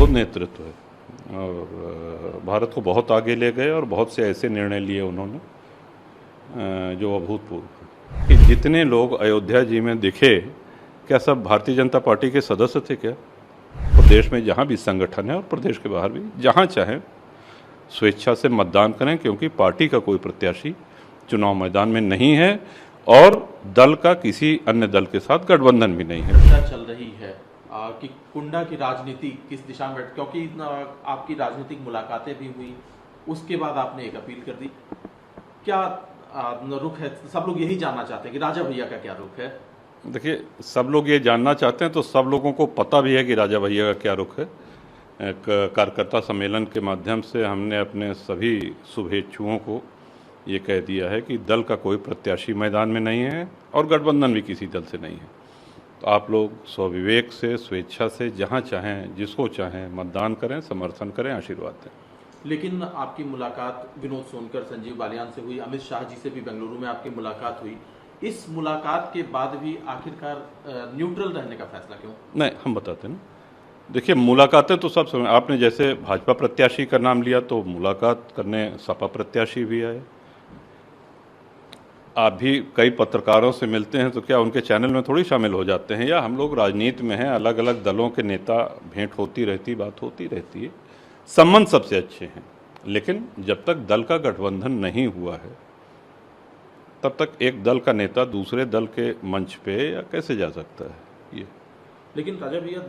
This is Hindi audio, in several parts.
अद्भुत नेतृत्व है और भारत को बहुत आगे ले गए और बहुत से ऐसे निर्णय लिए उन्होंने जो अभूतपूर्व हैं। कि जितने लोग अयोध्या जी में दिखे, क्या सब भारतीय जनता पार्टी के सदस्य थे क्या? प्रदेश में जहाँ भी संगठन है और प्रदेश के बाहर भी जहाँ चाहें स्वेच्छा से मतदान करें, क्योंकि पार्टी का कोई प्रत्याशी चुनाव मैदान में नहीं है और दल का किसी अन्य दल के साथ गठबंधन भी नहीं है। चर्चा चल रही है कि कुंडा की राजनीति किस दिशा में, क्योंकि आपकी राजनीतिक मुलाकातें भी हुई, उसके बाद आपने एक अपील कर दी, क्या रुख है? सब लोग यही जानना चाहते हैं कि राजा भैया का क्या रुख है। देखिए, सब लोग ये जानना चाहते हैं तो सब लोगों को पता भी है कि राजा भैया का क्या रुख है। एक कार्यकर्ता सम्मेलन के माध्यम से हमने अपने सभी शुभेच्छुओं को ये कह दिया है कि दल का कोई प्रत्याशी मैदान में नहीं है और गठबंधन भी किसी दल से नहीं है। तो आप लोग स्वविवेक से, स्वेच्छा से जहाँ चाहें, जिसको चाहें मतदान करें, समर्थन करें, आशीर्वाद दें। लेकिन आपकी मुलाकात विनोद सोनकर, संजीव बालियान से हुई, अमित शाह जी से भी बेंगलुरु में आपकी मुलाकात हुई। इस मुलाकात के बाद भी आखिरकार न्यूट्रल रहने का फैसला क्यों? नहीं, हम बताते हैं ना। देखिए, मुलाकातें तो सब समय, आपने जैसे भाजपा प्रत्याशी का नाम लिया तो मुलाकात करने सपा प्रत्याशी भी आए। आप भी कई पत्रकारों से मिलते हैं तो क्या उनके चैनल में थोड़ी शामिल हो जाते हैं? या हम लोग राजनीति में हैं, अलग अलग दलों के नेता, भेंट होती रहती, बात होती रहती है, संबंध सबसे अच्छे हैं। लेकिन जब तक दल का गठबंधन नहीं हुआ है तब तक एक दल का नेता दूसरे दल के मंच पे या कैसे जा सकता है ये? लेकिन राजा भैया,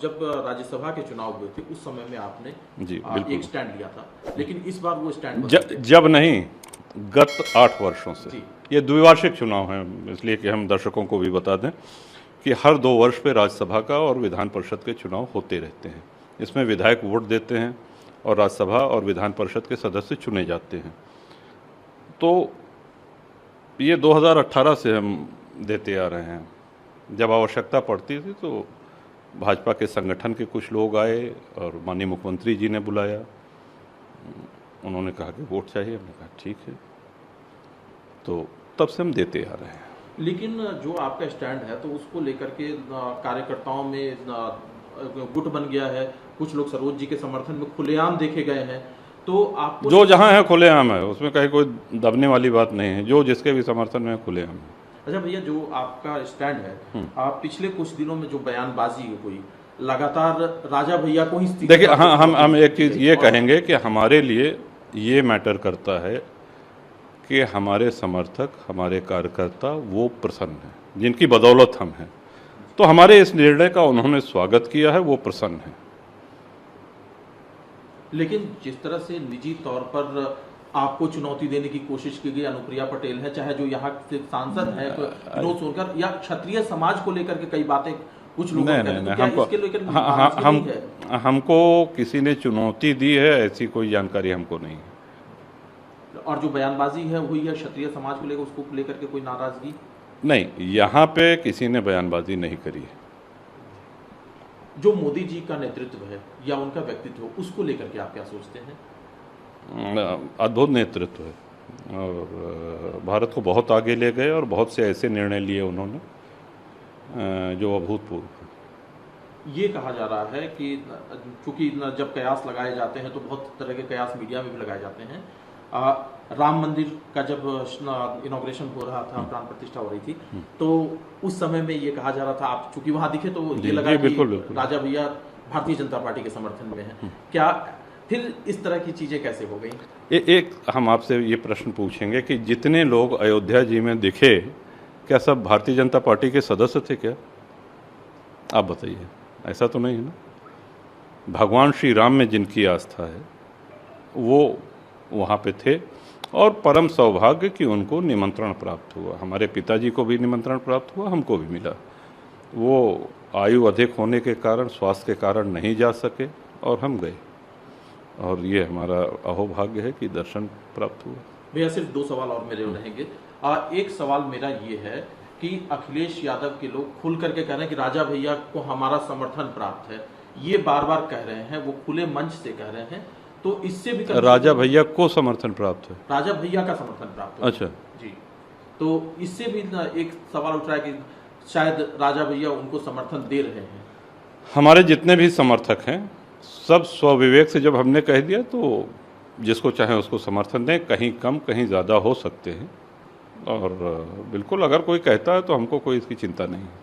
जब राज्यसभा के चुनाव हुए थे उस समय में आपने जी एक स्टैंड लिया था, लेकिन इस बार वो स्टैंड जब नहीं, गत 8 वर्षों से। ये द्विवार्षिक चुनाव हैं, इसलिए कि हम दर्शकों को भी बता दें कि हर 2 वर्ष पे राज्यसभा का और विधान परिषद के चुनाव होते रहते हैं। इसमें विधायक वोट देते हैं और राज्यसभा और विधान परिषद के सदस्य चुने जाते हैं। तो ये 2018 से हम देते आ रहे हैं। जब आवश्यकता पड़ती थी तो भाजपा के संगठन के कुछ लोग आए और माननीय मुख्यमंत्री जी ने बुलाया, उन्होंने कहा कि वोट चाहिए, हमने कहा ठीक है, तो तब से हम देते आ रहे हैं। लेकिन जो आपका स्टैंड है तो उसको लेकर के कार्यकर्ताओं में गुट बन गया है, कुछ लोग सरोज जी के समर्थन में खुलेआम देखे गए हैं, तो आप जो जहां है खुलेआम है, उसमें कहीं कोई दबने वाली बात नहीं है। जो जिसके भी समर्थन में खुलेआम है। अच्छा भैया, जो आपका स्टैंड है, आप पिछले कुछ दिनों में जो बयानबाजी हुई, लगातार राजा भैया को ही, देखिए, हाँ, हम एक चीज़ ये कहेंगे कि हमारे लिए ये मैटर करता है कि हमारे समर्थक, हमारे कार्यकर्ता वो प्रसन्न हैं जिनकी बदौलत हम हैं। तो हमारे इस निर्णय का उन्होंने स्वागत किया है, वो प्रसन्न है। लेकिन जिस तरह से निजी तौर पर आपको चुनौती देने की कोशिश की गई, अनुप्रिया पटेल है, चाहे जो यहाँ से सांसद है विनोद सोनकर, या क्षत्रिय समाज को लेकर के कई बातें कुछ लोग हमको किसी ने चुनौती दी है ऐसी कोई जानकारी हमको नहीं है। और जो बयानबाजी है हुई है क्षत्रिय समाज को लेकर, उसको लेकर के कोई नाराजगी नहीं, यहाँ पे किसी ने बयानबाजी नहीं करी है। जो मोदी जी का नेतृत्व है या उनका व्यक्तित्व, उसको लेकर के आप क्या सोचते हैं? अद्भुत नेतृत्व है और भारत को बहुत आगे ले गए और बहुत से ऐसे निर्णय लिए उन्होंने जो अभूतपूर्व हैं। ये कहा जा रहा है कि चूंकि जब कयास लगाए जाते हैं तो बहुत तरह के कयास मीडिया में भी लगाए जाते हैं। राम मंदिर का जब इनॉग्रेशन हो रहा था, प्राण प्रतिष्ठा हो रही थी, तो उस समय में ये कहा जा रहा था, आप चूंकि वहां दिखे तो ये लगा कि राजा भैया भारतीय जनता पार्टी के समर्थन में है। क्या फिर इस तरह की चीजें कैसे हो गई? एक हम आपसे ये प्रश्न पूछेंगे कि जितने लोग अयोध्या जी में दिखे, क्या सब भारतीय जनता पार्टी के सदस्य थे क्या? आप बताइए, ऐसा तो नहीं है ना। भगवान श्री राम में जिनकी आस्था है वो वहाँ पे थे और परम सौभाग्य कि उनको निमंत्रण प्राप्त हुआ। हमारे पिताजी को भी निमंत्रण प्राप्त हुआ, हमको भी मिला। वो आयु अधिक होने के कारण, स्वास्थ्य के कारण नहीं जा सके और हम गए, और ये हमारा अहोभाग्य है कि दर्शन प्राप्त हुआ। भैया, सिर्फ 2 सवाल और मेरे रहेंगे। एक सवाल मेरा ये है कि अखिलेश यादव के लोग खुल करके कह रहे हैं कि राजा भैया को हमारा समर्थन प्राप्त है, ये बार बार कह रहे हैं, वो खुले मंच से कह रहे हैं, तो इससे भी राजा भैया को समर्थन प्राप्त है? राजा भैया का समर्थन प्राप्त है। अच्छा जी, तो इससे भी एक सवाल उठ रहा है कि शायद राजा भैया उनको समर्थन दे रहे हैं। हमारे जितने भी समर्थक हैं सब स्वविवेक से जब हमने कह दिया तो जिसको चाहे उसको समर्थन दें, कहीं कम कहीं ज़्यादा हो सकते हैं, और बिल्कुल अगर कोई कहता है तो हमको कोई इसकी चिंता नहीं है।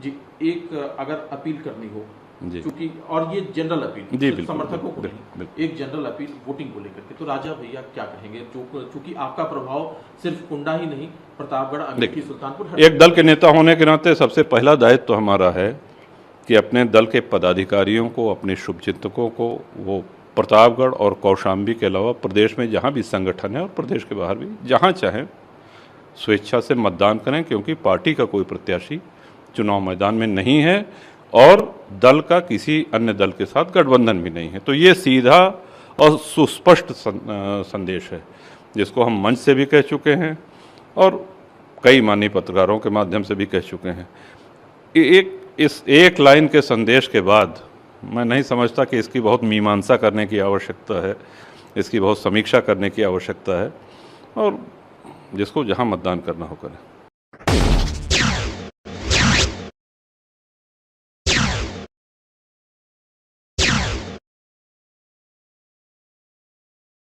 जी, एक अगर अपील करनी हो जी क्योंकि, और ये जनरल अपील जी, सिर्फ बिल्कुल, समर्थकों को बिल्कुल, नहीं, एक जनरल अपील वोटिंग को लेकर के, तो राजा भैया क्या कहेंगे? चूंकि आपका प्रभाव सिर्फ कुंडा ही नहीं, प्रतापगढ़, अमेठी, सुल्तानपुर, हर एक दल के नेता होने के नाते सबसे पहला दायित्व तो हमारा है कि अपने दल के पदाधिकारियों को, अपने शुभचिंतकों को, वो प्रतापगढ़ और कौशाम्बी के अलावा प्रदेश में जहाँ भी संगठन है और प्रदेश के बाहर भी जहाँ चाहें स्वेच्छा से मतदान करें, क्योंकि पार्टी का कोई प्रत्याशी चुनाव मैदान में नहीं है और दल का किसी अन्य दल के साथ गठबंधन भी नहीं है। तो ये सीधा और सुस्पष्ट संदेश है, जिसको हम मंच से भी कह चुके हैं और कई माननीय पत्रकारों के माध्यम से भी कह चुके हैं। इस एक लाइन के संदेश के बाद मैं नहीं समझता कि इसकी बहुत मीमांसा करने की आवश्यकता है, इसकी बहुत समीक्षा करने की आवश्यकता है, और जिसको जहां मतदान करना हो करें।